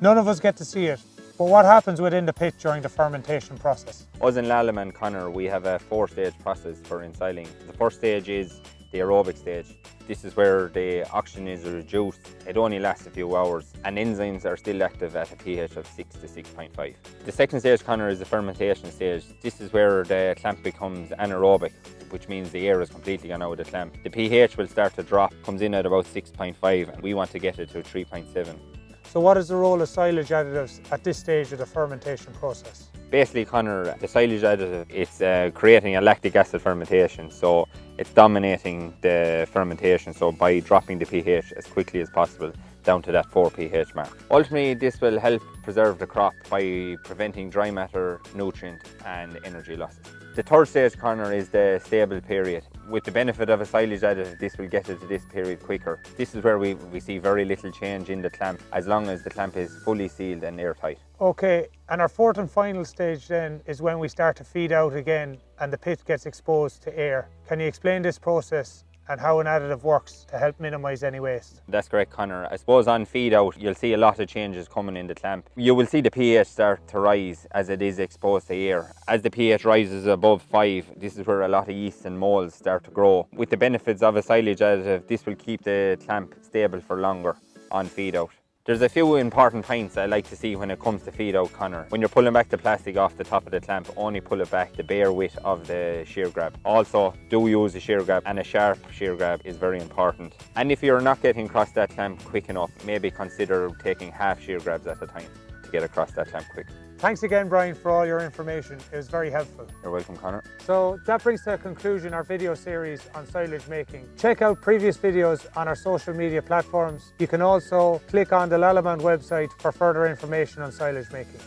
None of us get to see it, but what happens within the pit during the fermentation process? Us in Lallam and Connor, we have a 4-stage process for enzyling. The first stage is the aerobic stage. This is where the oxygen is reduced. It only lasts a few hours and enzymes are still active at a pH of 6 to 6.5. The second stage, Connor, is the fermentation stage. This is where the clamp becomes anaerobic, which means the air is completely gone out of the clamp. The pH will start to drop, comes in at about 6.5 and we want to get it to 3.7. So what is the role of silage additives at this stage of the fermentation process? Basically, Connor, the silage additive, it's creating a lactic acid fermentation, so it's dominating the fermentation, so by dropping the pH as quickly as possible down to that 4 pH mark. Ultimately, this will help preserve the crop by preventing dry matter, nutrient and energy losses. The third stage, Connor, is the stable period. With the benefit of a silage additive, this will get it to this period quicker. This is where we see very little change in the clamp, as long as the clamp is fully sealed and airtight. Okay, and our fourth and final stage then is when we start to feed out again and the pit gets exposed to air. Can you explain this process and how an additive works to help minimise any waste? That's correct, Connor. I suppose on feed out, you'll see a lot of changes coming in the clamp. You will see the pH start to rise as it is exposed to air. As the pH rises above 5, this is where a lot of yeast and molds start to grow. With the benefits of a silage additive, this will keep the clamp stable for longer on feed out. There's a few important points I like to see when it comes to feed out, Connor. When you're pulling back the plastic off the top of the clamp, only pull it back the bare width of the shear grab. Also, do use a shear grab, and a sharp shear grab is very important. And if you're not getting across that clamp quick enough, maybe consider taking half shear grabs at a time to get across that clamp quick. Thanks again, Brian, for all your information. It was very helpful. You're welcome, Connor. So that brings to a conclusion our video series on silage making. Check out previous videos on our social media platforms. You can also click on the Lalliman website for further information on silage making.